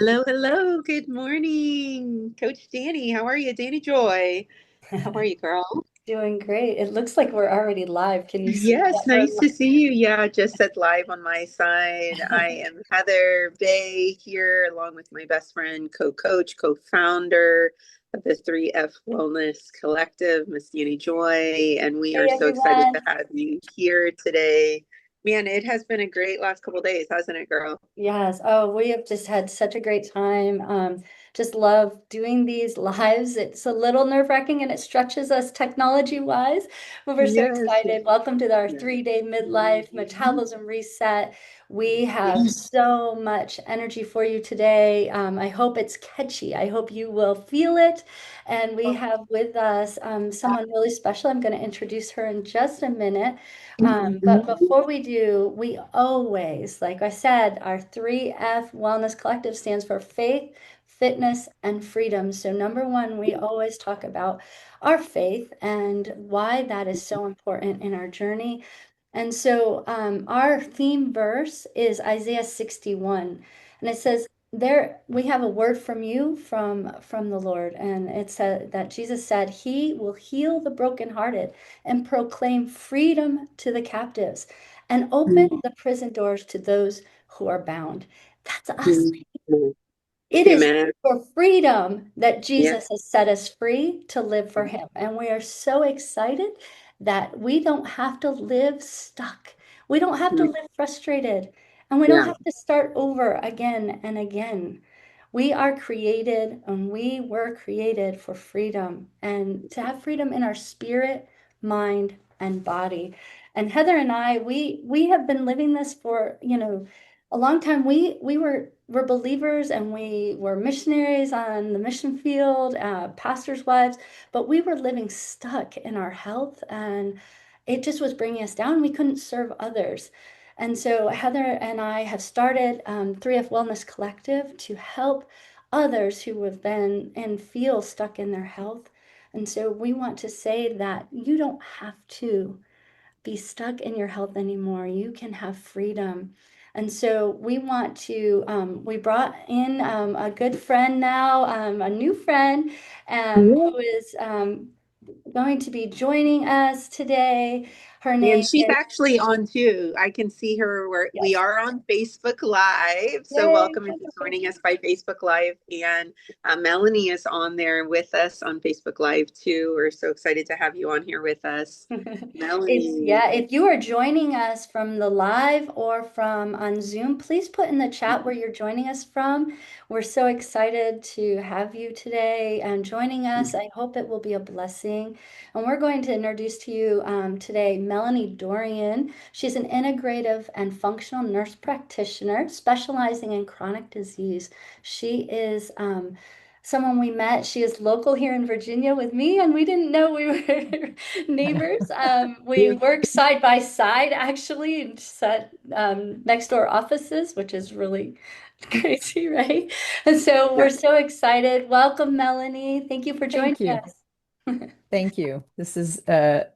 Hello, hello. Good morning, Coach Danny. How are you, Danny Joy? How are you, girl? Doing great. It looks like we're already live. Can you see Yes, that we're nice to see you. Yeah, just said live on my side. I live? am Heather Bay here, along with my best friend, co-coach, co-founder of the 3F Wellness Collective, Miss Danny Joy, and we are Hey, so excited to everyone. have you here today. Man, it has been a great last couple days, hasn't it, girl? Yes. Oh, we have just had such a great time. Just love doing these lives. It's a little nerve-wracking and it stretches us technology-wise, but we're so Yes. excited. Welcome to our Yes. 3-day midlife metabolism reset. We have so much energy for you today. I hope it's catchy. I hope you will feel it. And we have with us someone really special. I'm going to introduce her in just a minute. But before we do, we always, like I said, our 3F Wellness Collective stands for faith, fitness, and freedom. So, number one, we always talk about our faith and why that is so important in our journey. And so, our theme verse is Isaiah 61, and it says, there we have a word from you from the Lord, and it said that Jesus said he will heal the brokenhearted and proclaim freedom to the captives and open the prison doors to those who are bound. That's us. It is Amen. for freedom that Yeah. Jesus has set us free to live for him. And we are so excited that we don't have to live stuck. We don't have to live frustrated. And we don't Yeah. have to start over again and again. We are created and we were created for freedom and to have freedom in our spirit, mind, and body. And Heather and I, we have been living this for, a long time. We were believers and we were missionaries on the mission field, pastors' wives, but we were living stuck in our health and it just was bringing us down. We couldn't serve others. And so Heather and I have started 3F Wellness Collective to help others who have been and feel stuck in their health. And so we want to say that you don't have to be stuck in your health anymore. You can have freedom. And so we want to, we brought in a good friend now, a new friend Yeah. who is going to be joining us today. Her And name she's is, actually on too. I can see her where we yes, are on Facebook Live. So yay, welcome if you're wonderful. joining us by Facebook Live. And Melanie is on there with us on Facebook Live too. We're so excited to have you on here with us. Melanie. If you are joining us from the live or from on Zoom, please put in the chat where you're joining us from. We're so excited to have you today and joining us. I hope it will be a blessing. And we're going to introduce to you today Melanie Dorion. She's an integrative and functional nurse practitioner specializing in chronic disease. She is someone we met. She is local here in Virginia with me, and we didn't know we were neighbors. We Yeah. work side by side actually and sat next door offices, which is really crazy, right? And so we're so excited. Welcome, Melanie. Thank you for joining Thank you. us. Thank you. This is a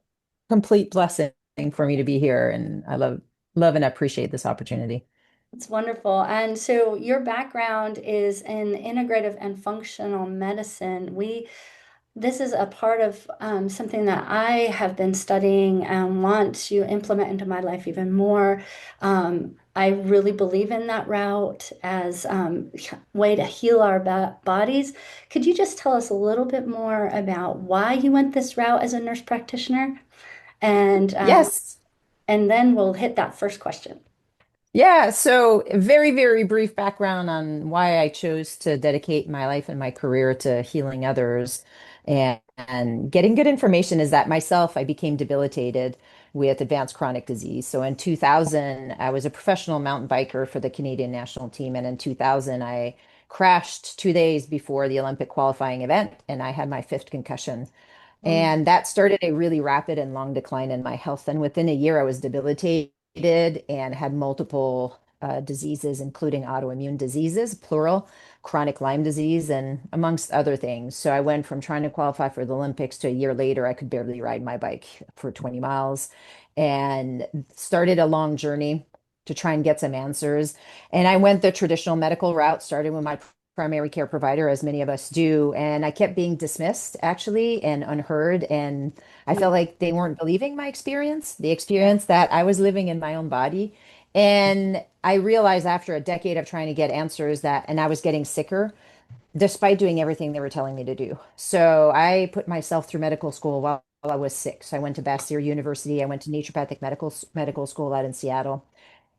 complete blessing for me to be here, and I love and appreciate this opportunity. It's wonderful. And so your background is in integrative and functional medicine. This is a part of something that I have been studying and want to implement into my life even more. I really believe in that route as way to heal our bodies. Could you just tell us a little bit more about why you went this route as a nurse practitioner? And Yes. and then we'll hit that first question. Yeah, so very, very brief background on why I chose to dedicate my life and my career to healing others and getting good information is that myself, I became debilitated with advanced chronic disease. So in 2000, I was a professional mountain biker for the Canadian national team. And in 2000, I crashed 2 days before the Olympic qualifying event and I had my fifth concussion. Mm. And that started a really rapid and long decline in my health. And within a year, I was debilitated and had multiple diseases, including autoimmune diseases, plural, chronic Lyme disease, and amongst other things. So I went from trying to qualify for the Olympics to a year later, I could barely ride my bike for 20 miles and started a long journey to try and get some answers. And I went the traditional medical route, started with my primary care provider, as many of us do. And I kept being dismissed actually and unheard. And I felt like they weren't believing my experience, the experience that I was living in my own body. And I realized after a decade of trying to get answers that, and I was getting sicker despite doing everything they were telling me to do. So I put myself through medical school while I was sick. So I went to Bastyr University. I went to naturopathic medical school out in Seattle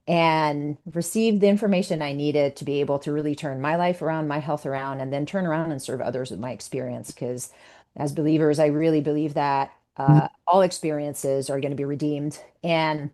and received the information I needed to be able to really turn my life around, my health around, and then turn around and serve others with my experience. Because as believers, I really believe that all experiences are going to be redeemed. And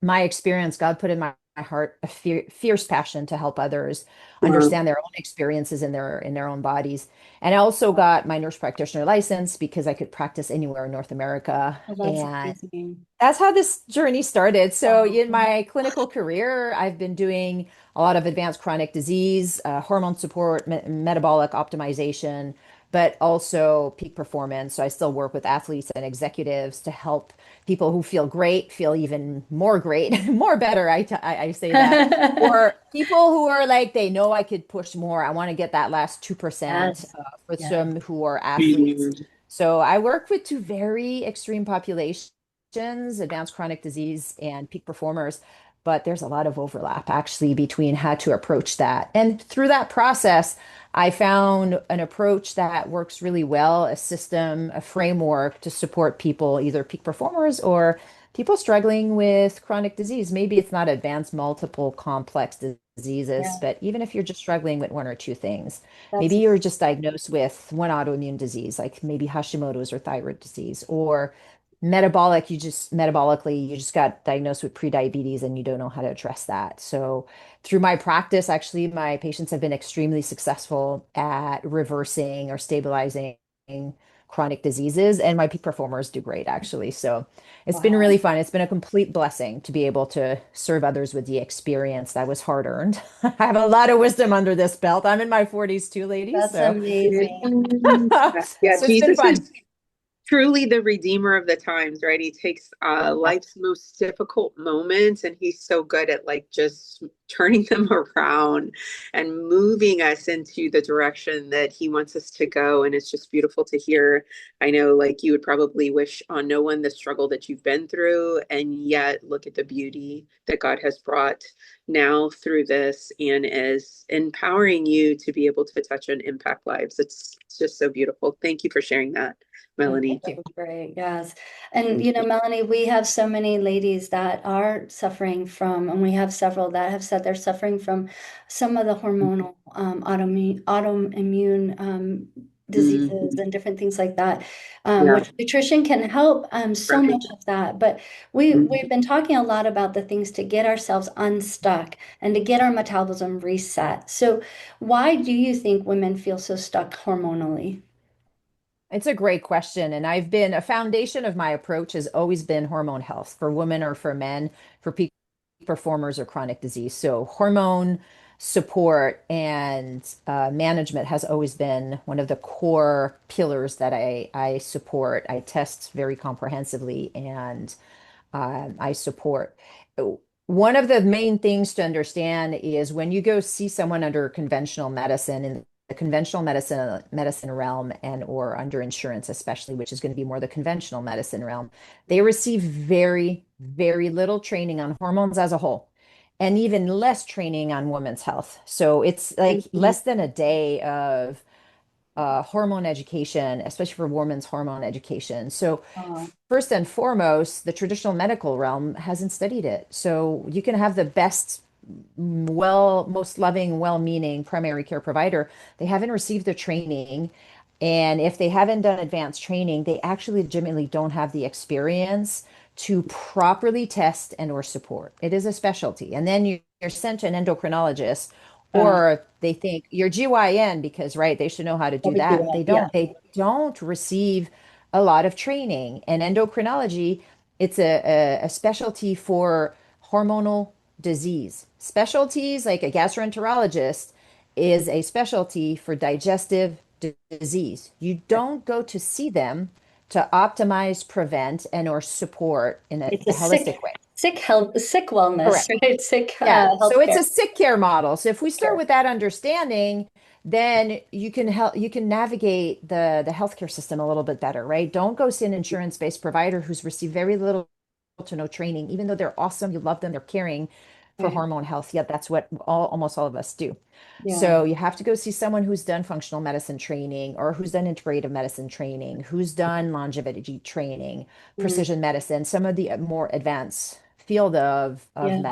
my experience, God put in my heart a fierce passion to help others Wow. understand their own experiences in their own bodies. And I also got my nurse practitioner license because I could practice anywhere in North America. Well, that's And amazing. that's how this journey started. So Wow. in my clinical career, I've been doing a lot of advanced chronic disease, hormone support, metabolic optimization, but also peak performance. So I still work with athletes and executives to help people who feel great feel even more great, more better. I say that. Or people who are like, they know I could push more. I want to get that last 2% Yes. for Yes. some who are athletes. Mm. So I work with two very extreme populations, advanced chronic disease and peak performers, but there's a lot of overlap actually between how to approach that. And through that process, I found an approach that works really well, a system, a framework to support people, either peak performers or people struggling with chronic disease. Maybe it's not advanced, multiple complex diseases, Yeah, but even if you're just struggling with one or two things, maybe that's you're just diagnosed with one autoimmune disease, like maybe Hashimoto's or thyroid disease, or metabolically, you just got diagnosed with prediabetes and you don't know how to address that. So through my practice, actually, my patients have been extremely successful at reversing or stabilizing chronic diseases, and my peak performers do great, actually. So it's been wow. really fun. It's been a complete blessing to be able to serve others with the experience that was hard earned. I have a lot of wisdom under this belt. I'm in my 40s too, ladies. That's So, amazing. Yeah, so it's been Jesus fun. is truly the redeemer of the times, right? He takes life's most difficult moments and he's so good at like just turning them around and moving us into the direction that he wants us to go. And it's just beautiful to hear. I know like you would probably wish on no one the struggle that you've been through, and yet look at the beauty that God has brought now through this and is empowering you to be able to touch and impact lives. It's just so beautiful. Thank you for sharing that, That's Melanie. Thank you. so great. Yes. And, Melanie, we have so many ladies that are suffering from, and we have several that have said they're suffering from some of the hormonal autoimmune diseases Mhm. and different things like that, Yeah. which nutrition can help so Right. much of that. But we've been talking a lot about the things to get ourselves unstuck and to get our metabolism reset. So why do you think women feel so stuck hormonally? It's a great question. And a foundation of my approach has always been hormone health for women or for men, for peak performers or chronic disease. So, hormone support and management has always been one of the core pillars that I support. I test very comprehensively and I support. One of the main things to understand is when you go see someone under conventional medicine in the conventional medicine realm and or under insurance, especially, which is going to be more the conventional medicine realm, they receive very, very little training on hormones as a whole. And even less training on women's health. So it's like Mhm. less than a day of hormone education, especially for women's hormone education. So Oh, first and foremost, the traditional medical realm hasn't studied it. So you can have the best, most loving, well-meaning primary care provider. They haven't received the training. And if they haven't done advanced training, they actually legitimately don't have the experience to properly test and or support. It is a specialty. And then you're sent to an endocrinologist uh, or they think you're GYN because, right, they should know how to do that. They yeah. don't. They don't receive a lot of training. And endocrinology, it's a specialty for hormonal disease. Specialties like a gastroenterologist is a specialty for digestive disease. You don't go to see them to optimize, prevent, and or support in a It's a holistic sick way. Sick health, sick wellness, Correct. right? Sick Yeah. So it's healthcare a sick care model. So if we start care. with that understanding, then you can help, you can navigate the healthcare system a little bit better, right? Don't go see an insurance-based provider who's received very little to no training, even though they're awesome, you love them, they're caring for Right. hormone health. Yet that's what almost all of us do. Yeah. So you have to go see someone who's done functional medicine training or who's done integrative medicine training, who's done longevity training, Mm. precision medicine, some of the more advanced field of Yeah.